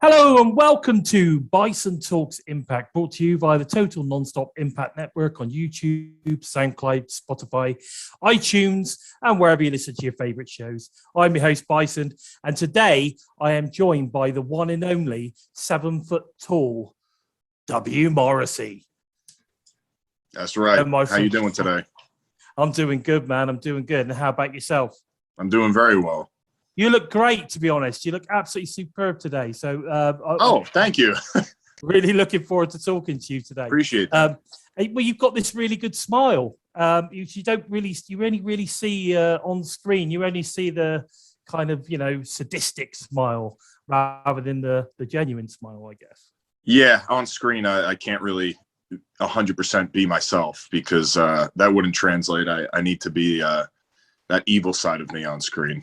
Hello and welcome to BISON Talks IMPACT, brought to you via the Total Nonstop Impact Network on YouTube, SoundCloud, Spotify, iTunes, and wherever you listen to your favorite shows. I'm your host, Bison, and today I am joined by the one and only 7 foot tall W. Morrissey. That's right. How you doing today? I'm doing good, man. I'm doing good. And how about yourself? I'm doing very well. You look great, to be honest. You look absolutely superb today. So, thank you. Really looking forward to talking to you today. Appreciate that. Well, you've got this really good smile. You only really see on screen. You only see the kind of sadistic smile rather than the genuine smile, I guess. Yeah, on screen, I can't really 100% be myself because that wouldn't translate. I need to be that evil side of me on screen.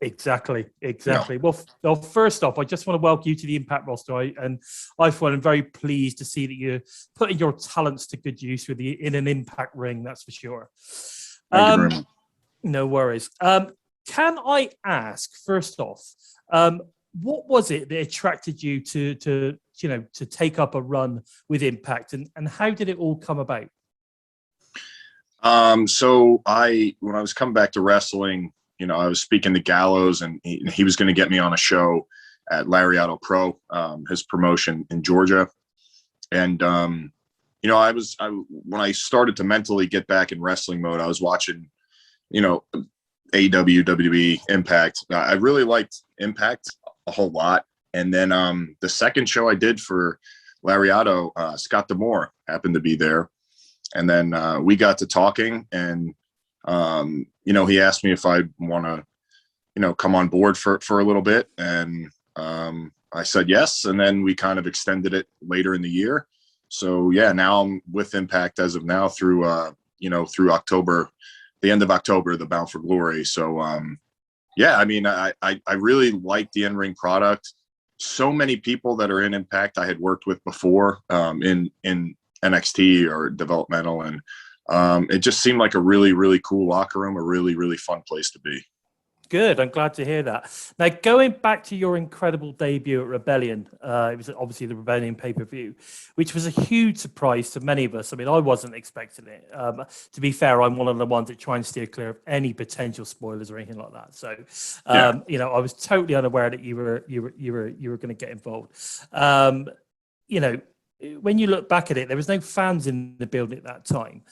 Exactly. Yeah. Well, first off, I just want to welcome you to the Impact roster, and I am very pleased to see that you're putting your talents to good use in an Impact ring. That's for sure. Thank you very much. No worries. Can I ask first off, what was it that attracted you to take up a run with Impact, and how did it all come about? So when I was coming back to wrestling, I was speaking to Gallows, and he was going to get me on a show at Lariato Pro, his promotion in Georgia. And, when I started to mentally get back in wrestling mode, I was watching, AEW, WWE, Impact. I really liked Impact a whole lot. And then the second show I did for Lariato, Scott D'Amore happened to be there. And then we got to talking, and he asked me if I'd want to, come on board for a little bit. And I said yes. And then we kind of extended it later in the year. So yeah, now I'm with Impact as of now through October, the end of October, the Bound for Glory. So yeah, I mean, I really like the in-ring product. So many people that are in Impact I had worked with before in NXT or developmental, and it just seemed like a really, really cool locker room, a really, really fun place to be. Good. I'm glad to hear that. Now, going back to your incredible debut at Rebellion, it was obviously the Rebellion pay-per-view, which was a huge surprise to many of us. I mean, I wasn't expecting it. To be fair, I'm one of the ones that try and steer clear of any potential spoilers or anything like that. So, I was totally unaware that you were going to get involved. When you look back at it, there was no fans in the building at that time.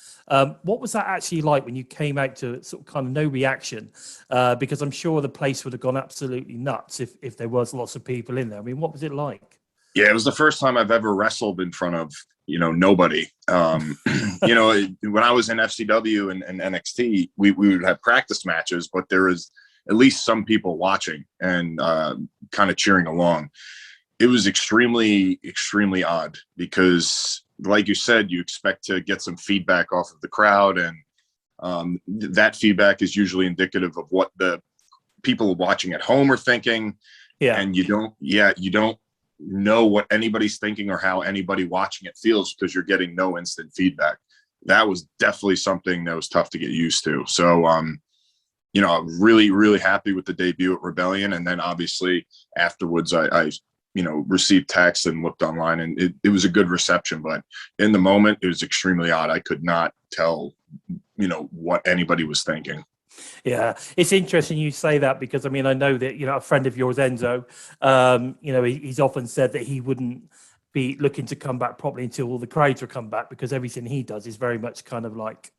What was that actually like when you came out to sort of kind of no reaction? Because I'm sure the place would have gone absolutely nuts if there was lots of people in there. I mean, what was it like? Yeah, it was the first time I've ever wrestled in front of, nobody. When I was in FCW and NXT, we would have practice matches, but there was at least some people watching and kind of cheering along. It was extremely, extremely odd because, like you said, you expect to get some feedback off of the crowd, and that feedback is usually indicative of what the people watching at home are thinking. Yeah, and you don't know what anybody's thinking or how anybody watching it feels because you're getting no instant feedback. That was definitely something that was tough to get used to. So, I'm really, really happy with the debut at Rebellion, and then obviously afterwards, I received texts and looked online, and it was a good reception, but in the moment it was extremely odd. I could not tell, what anybody was thinking. Yeah, it's interesting you say that because, I mean, I know that, a friend of yours, Enzo, he's often said that he wouldn't be looking to come back properly until all the crowds were come back, because everything he does is very much kind of like,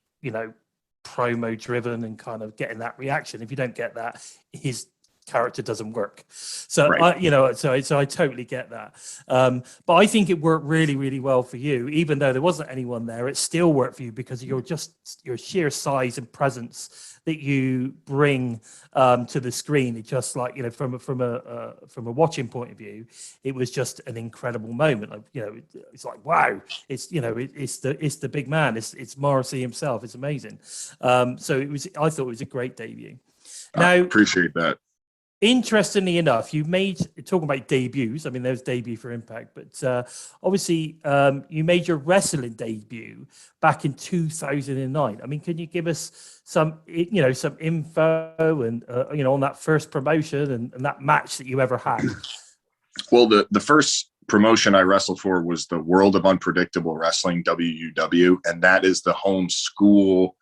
promo driven and kind of getting that reaction. If you don't get that, his character doesn't work. So right. So I totally get that. But I think it worked really, really well for you. Even though there wasn't anyone there, it still worked for you because of your sheer size and presence that you bring to the screen. It just like, from a watching point of view, it was just an incredible moment. It's like, wow, it's the big man. It's Morrissey himself. It's amazing. I thought it was a great debut. Now, I appreciate that. Interestingly enough, you made, talking about debuts, I mean, there's debut for Impact, but obviously you made your wrestling debut back in 2009. I mean, can you give us some info and, on that first promotion and that match that you ever had? Well, the first promotion I wrestled for was the World of Unpredictable Wrestling, WUW, and that is the home school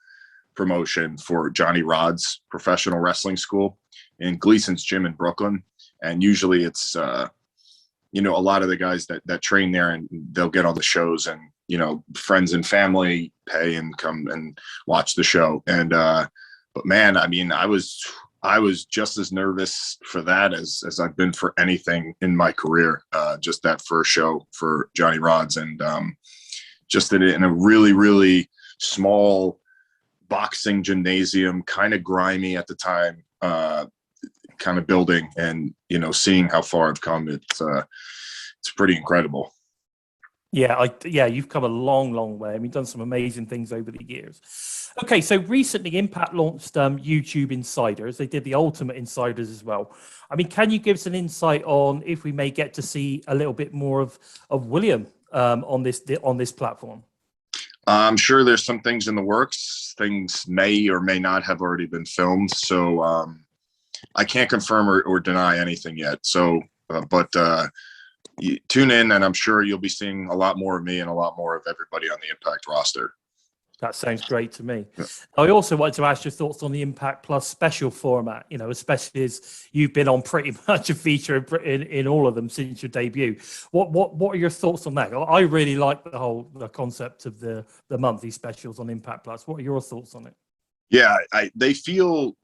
promotion for Johnny Rod's professional wrestling school in Gleason's gym in Brooklyn. And usually it's, you know, a lot of the guys that train there, and they'll get on the shows, and, you know, friends and family pay and come and watch the show. And, but man, I mean, I was just as nervous for that as I've been for anything in my career. Just that first show for Johnny Rod's, and just in a really, really small boxing gymnasium, kind of grimy at the time, kind of building, and, you know, seeing how far I've come, it's pretty incredible. Yeah, you've come a long, long way. I mean, done some amazing things over the years. Okay, so recently Impact launched YouTube Insiders. They did the Ultimate Insiders as well. I mean, can you give us an insight on if we may get to see a little bit more of William on this platform? I'm sure there's some things in the works. Things may or may not have already been filmed, so I can't confirm or deny anything yet. So, but you tune in, and I'm sure you'll be seeing a lot more of me and a lot more of everybody on the Impact roster. That sounds great to me. Yeah. I also wanted to ask your thoughts on the Impact Plus special format, you know, especially as you've been on pretty much a feature in all of them since your debut. What are your thoughts on that? I really like the concept of the monthly specials on Impact Plus. What are your thoughts on it? Yeah, they feel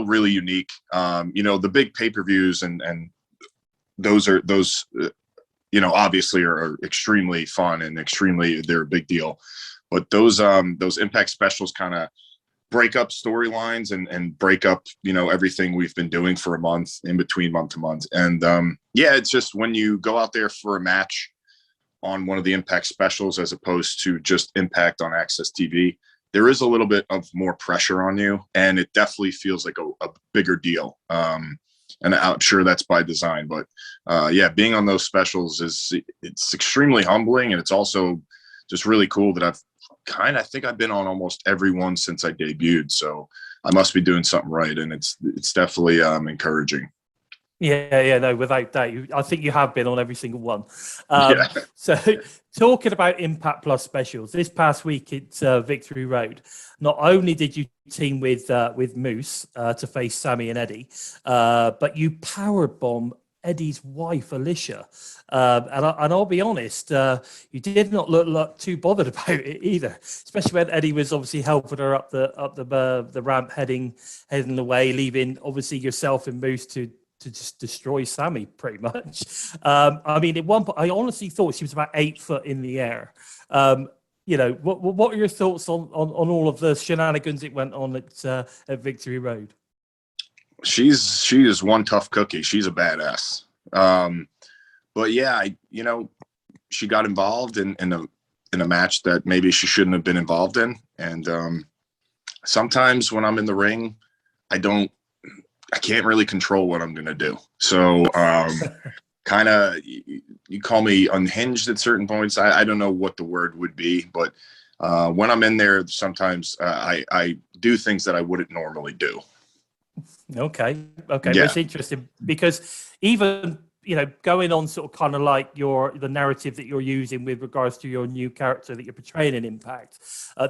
really unique. You know, the big pay-per-views and those you know, obviously are extremely fun and they're a big deal. But those Impact specials kind of break up storylines and break up, you know, everything we've been doing for a month, in between month to month. And yeah, it's just when you go out there for a match on one of the Impact specials, as opposed to just Impact on Access TV, there is a little bit of more pressure on you, and it definitely feels like a bigger deal. And I'm sure that's by design, but yeah, being on those specials it's extremely humbling, and it's also just really cool that I think I've been on almost every one since I debuted. So I must be doing something right, and it's definitely encouraging. Yeah, no, without doubt. I think you have been on every single one. Yeah. So talking about Impact Plus specials, this past week at Victory Road, not only did you team with Moose to face Sammy and Eddie, but you powerbomb Eddie's wife, Alicia. And I'll be honest, you did not look too bothered about it either, especially when Eddie was obviously helping her up the ramp, heading away, leaving obviously yourself and Moose to just destroy Sammy pretty much. I mean, at one point, I honestly thought she was about 8 foot in the air. You know, what are your thoughts on all of the shenanigans that went on at Victory Road? She is one tough cookie. She's a badass. But yeah, you know, she got involved in a match that maybe she shouldn't have been involved in. And sometimes when I'm in the ring, I can't really control what I'm going to do. So kind of, you call me unhinged at certain points. I don't know what the word would be, but when I'm in there, sometimes I do things that I wouldn't normally do. Okay. Yeah. That's interesting, because even, you know, going on sort of kind of like the narrative that you're using with regards to your new character that you're portraying in Impact,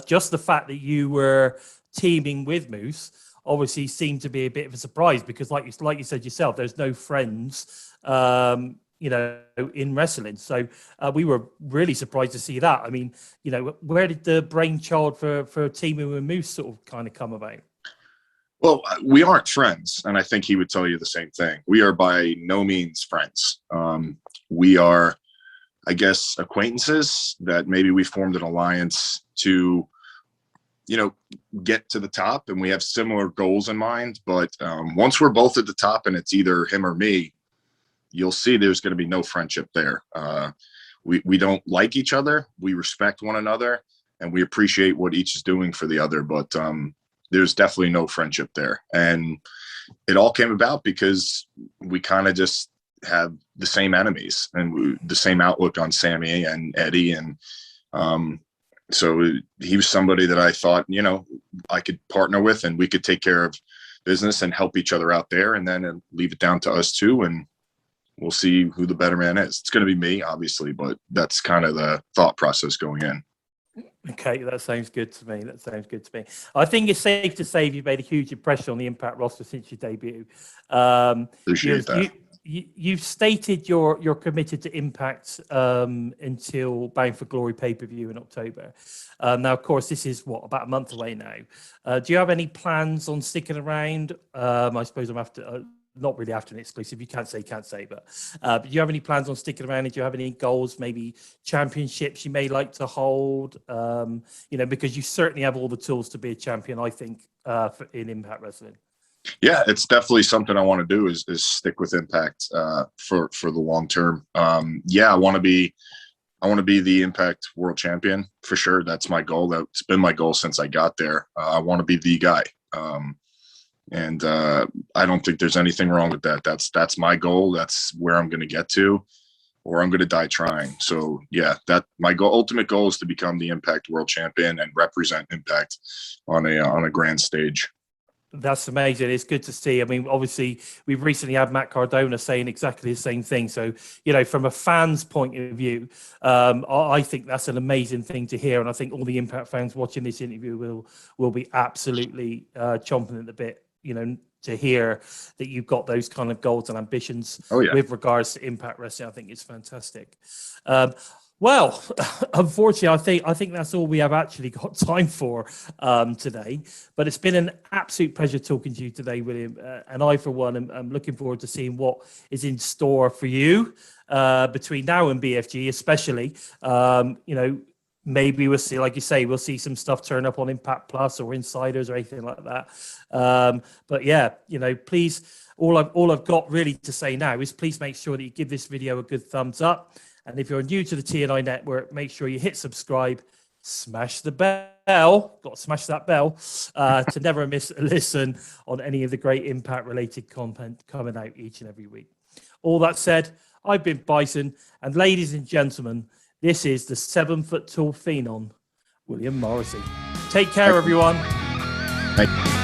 just the fact that you were teaming with Moose obviously seemed to be a bit of a surprise, because like you said yourself, there's no friends, you know, in wrestling. So we were really surprised to see that. I mean, you know, where did the brainchild for teaming with Moose sort of kind of come about? Well, we aren't friends, and I think he would tell you the same thing. We are by no means friends. We are, I guess, acquaintances that maybe we formed an alliance to, you know, get to the top, and we have similar goals in mind. But once we're both at the top and it's either him or me, you'll see there's going to be no friendship there. We don't like each other. We respect one another, and we appreciate what each is doing for the other. But there's definitely no friendship there. And it all came about because we kind of just have the same enemies and the same outlook on Sammy and Eddie. And so he was somebody that I thought, you know, I could partner with, and we could take care of business and help each other out there, and then leave it down to us two. And we'll see who the better man is. It's going to be me, obviously, but that's kind of the thought process going in. Okay, that sounds good to me. That sounds good to me. I think it's safe to say you've made a huge impression on the Impact roster since your debut. Appreciate that. You've stated you're committed to Impact until Bound for Glory pay-per-view in October. Now, of course, this is about a month away now. Do you have any plans on sticking around? I suppose I'm after. Not really after an exclusive. You can't say, but do you have any plans on sticking around? And do you have any goals, maybe championships you may like to hold? Because you certainly have all the tools to be a champion, I think, in Impact Wrestling. Yeah, it's definitely something I want to do is stick with Impact for the long term. I want to be the Impact World Champion for sure. That's my goal. That's been my goal since I got there. I want to be the guy. And I don't think there's anything wrong with that. That's my goal. That's where I'm going to get to, or I'm going to die trying. So yeah, that my ultimate goal is to become the Impact World Champion and represent Impact on a grand stage. That's amazing. It's good to see. I mean, obviously, we've recently had Matt Cardona saying exactly the same thing. So, from a fan's point of view, I think that's an amazing thing to hear. And I think all the Impact fans watching this interview will be absolutely chomping at the bit, to hear that you've got those kind of goals and ambitions with regards to Impact Wrestling. I think it's fantastic. Well, unfortunately, I think that's all we have actually got time for today. But it's been an absolute pleasure talking to you today, William. And I, for one, am looking forward to seeing what is in store for you between now and BFG, especially. Maybe we'll see, like you say, we'll see some stuff turn up on Impact Plus or Insiders or anything like that. But yeah, please, all I've got really to say now is please make sure that you give this video a good thumbs up. And if you're new to the TNI network, make sure you hit subscribe, smash the bell, got to smash that bell, to never miss a listen on any of the great Impact related content coming out each and every week. All that said, I've been Bison, and ladies and gentlemen, this is the 7-foot tall phenom, William Morrissey. Take care, everyone. Thank you.